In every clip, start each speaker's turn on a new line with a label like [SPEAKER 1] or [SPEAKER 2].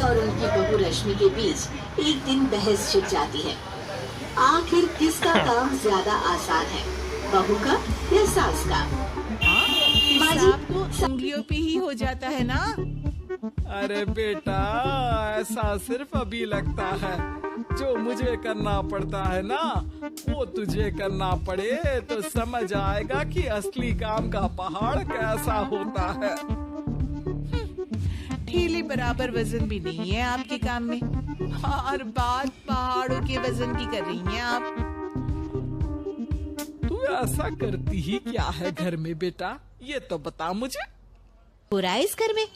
[SPEAKER 1] और उनकी बहू रश्मि के बीच एक दिन बहस छिड़ जाती है। आखिर किसका काम ज्यादा आसान है, बहू का या सास का?
[SPEAKER 2] हिसाब तो उंगलियों पे ही हो जाता है ना।
[SPEAKER 3] अरे बेटा, ऐसा सिर्फ अभी लगता है। जो मुझे करना पड़ता है ना, वो तुझे करना पड़े तो समझ आएगा कि असली काम का पहाड़ कैसा होता है।
[SPEAKER 2] ठेले बराबर वजन भी नहीं है आपके काम में, और बात पहाड़ों के वजन की कर रही हैं आप।
[SPEAKER 3] तू ऐसा करती ही क्या है घर में बेटा, ये तो बता मुझे।
[SPEAKER 2] बुरा है इस घर में?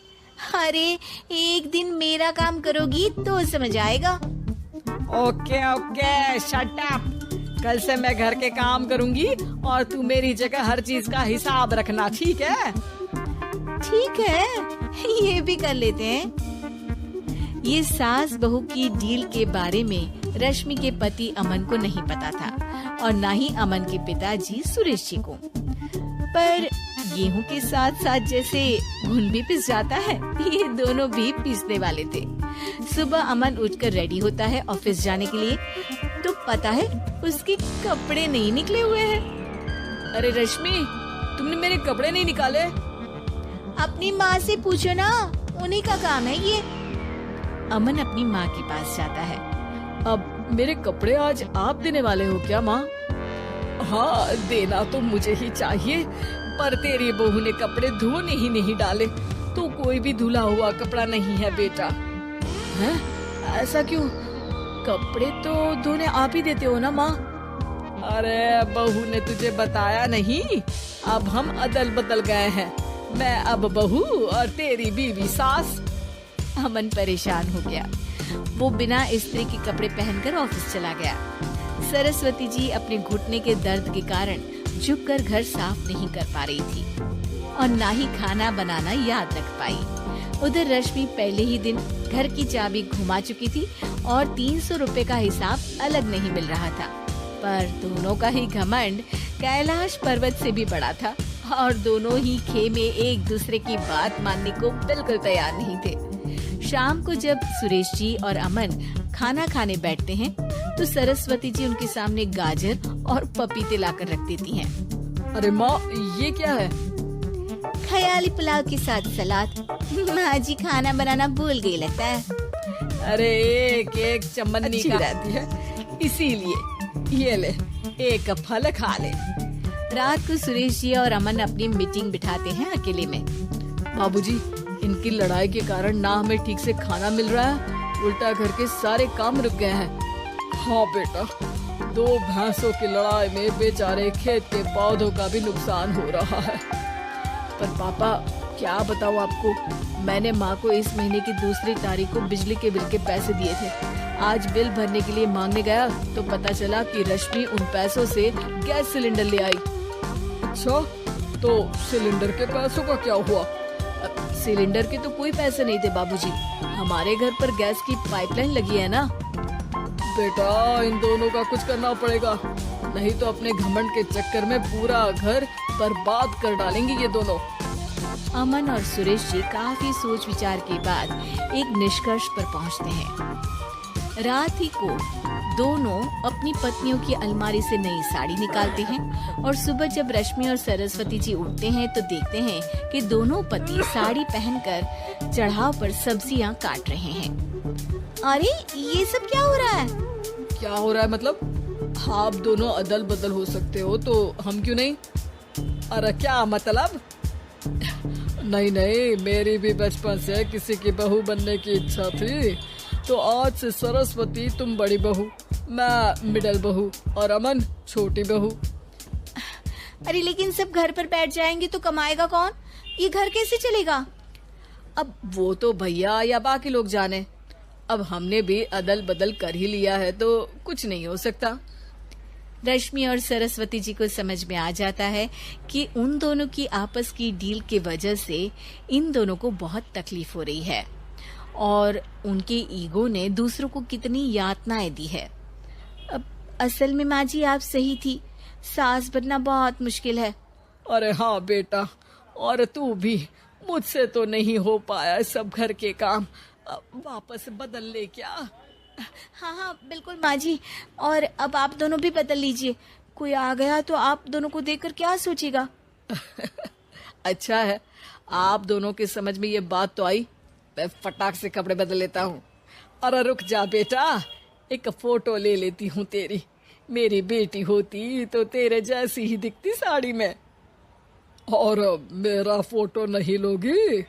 [SPEAKER 2] अरे एक दिन मेरा काम करोगी तो समझ आएगा।
[SPEAKER 3] Okay okay, shut up. कल से मैं घर के काम करूंगी और तू मेरी जगह हर चीज का हिसाब रखना, ठीक है?
[SPEAKER 2] ठीक है, ये भी कर लेते हैं। ये सास बहू की डील के बारे में रश्मि के पति अमन को नहीं पता था और ना ही अमन के पिताजी सुरेश जी को। पर गेहूं के साथ साथ जैसे घुन भी पिस जाता है, ये दोनों भी पीसने वाले थे। सुबह अमन उठकर रेडी होता है ऑफिस जाने के लिए, तो पता है उसके कपड़े नहीं निकले हुए हैं।
[SPEAKER 3] अरे रश्मि, तुमने मेरे कपड़े नहीं निकाले?
[SPEAKER 2] अपनी माँ से पूछो ना, उन्हीं का काम है ये। अमन अपनी माँ के पास जाता है।
[SPEAKER 3] अब मेरे कपड़े आज आप देने वाले हो क्या माँ? हाँ, देना तो मुझे ही चाहिए, पर तेरी बहू ने कपड़े धोने ही नहीं डाले, तो कोई भी धुला हुआ कपड़ा नहीं है बेटा। हैं? ऐसा क्यों? कपड़े तो धोने आप ही देते हो ना माँ? अरे बहू ने तुझे बताया नहीं, अब हम अदल बदल गए हैं। मैं अब बहू और तेरी बीवी सास।
[SPEAKER 2] अमन परेशान हो गया। वो बिना इस्त्री के कपड़े पहनकर ऑफिस चला गया। सरस्वती जी अपने घुटने के दर्द के कारण झुककर घर साफ नहीं कर पा रही थी और ना ही खाना बनाना याद रख पाई। उधर रश्मि पहले ही दिन घर की चाबी घुमा चुकी थी और 300 रुपए का हिसाब अलग नहीं मिल रहा था। पर दोनों का ही घमंड कैलाश पर्वत से भी बड़ा था और दोनों ही खेमे एक दूसरे की बात मानने को बिल्कुल तैयार नहीं थे। शाम को जब सुरेश जी और अमन खाना खाने बैठते हैं, तो सरस्वती जी उनके सामने गाजर और पपीते लाकर रख देती हैं।
[SPEAKER 3] अरे माँ, ये क्या है?
[SPEAKER 2] ख्याली पुलाव के साथ सलाद। माँ जी खाना बनाना भूल गई लगता है।
[SPEAKER 3] अरे एक एक चम्मच का रहती है, इसीलिए ये ले, एक फल खा ले।
[SPEAKER 2] रात को सुरेश जी और अमन अपनी मीटिंग बिठाते हैं अकेले में।
[SPEAKER 3] बाबूजी, इनकी लड़ाई के कारण ना हमें ठीक से खाना मिल रहा है, उल्टा घर के सारे काम रुक गए हैं। हाँ बेटा, 2 भैंसों की लड़ाई में बेचारे खेत के पौधों का भी नुकसान हो रहा है। पर पापा, क्या बताऊँ आपको, मैंने माँ को इस महीने की 2 तारीख को बिजली के बिल के पैसे दिए थे। आज बिल भरने के लिए मांगने गया तो पता चला कि रश्मि उन पैसों से गैस सिलेंडर ले आई। अच्छा, तो सिलेंडर के पैसों का क्या हुआ?
[SPEAKER 2] सिलेंडर के तो कोई पैसे नहीं थे बाबूजी, हमारे घर पर गैस की पाइपलाइन लगी है ना।
[SPEAKER 3] बेटा, इन दोनों का कुछ करना पड़ेगा, नहीं तो अपने घमंड के चक्कर में पूरा घर बर्बाद कर डालेंगे ये दोनों।
[SPEAKER 2] अमन और सुरेश जी काफी सोच विचार के बाद एक निष्कर्ष पर पहुंचते हैं। रात ही को दोनों अपनी पत्नियों की अलमारी से नई साड़ी निकालते हैं और सुबह जब रश्मि और सरस्वती जी उठते हैं तो देखते हैं कि दोनों पति साड़ी पहनकर चढ़ाव पर सब्जियां काट रहे हैं। अरे ये सब क्या हो रहा है?
[SPEAKER 3] क्या हो रहा है मतलब? आप दोनों अदल बदल हो सकते हो तो हम क्यों नहीं? अरे क्या मतलब? नहीं नहीं, मेरी भी बचपन से किसी की बहू बनने की इच्छा थी, तो आज से सरस्वती तुम बड़ी बहू, मैं मिडल बहू और अमन छोटी बहू।
[SPEAKER 2] अरे लेकिन सब घर पर बैठ जाएंगे तो कमाएगा कौन? ये घर कैसे चलेगा?
[SPEAKER 3] अब वो तो भैया या बाकी लोग जाने, अब हमने भी अदल बदल कर ही लिया है तो कुछ नहीं हो सकता।
[SPEAKER 2] रश्मि और सरस्वती जी को समझ में आ जाता है कि उन दोनों की आपस की डील के वजह से इन दोनों को बहुत तकलीफ हो रही है और उनके ईगो ने दूसरों को कितनी यातनाएं दी है। अब असल में माँ जी आप सही थी, सास बनना बहुत मुश्किल है।
[SPEAKER 3] अरे हाँ बेटा, और तू भी, मुझसे तो नहीं हो पाया सब घर के काम, वापस बदल ले क्या?
[SPEAKER 2] हाँ हाँ बिल्कुल माँ जी। और अब आप दोनों भी बदल लीजिए। कोई आ गया तो आप दोनों को देखकर क्या सोचेगा?
[SPEAKER 3] अच्छा है, आप दोनों के समझ में ये बात तो आई। मैं फटाक से कपड़े बदल लेता हूँ। अरे रुक जा बेटा, एक फोटो ले लेती हूँ तेरी। मेरी बेटी होती तो तेरे जैसी ही दिखती साड़ी में। और मेरा फोटो नहीं लोगी?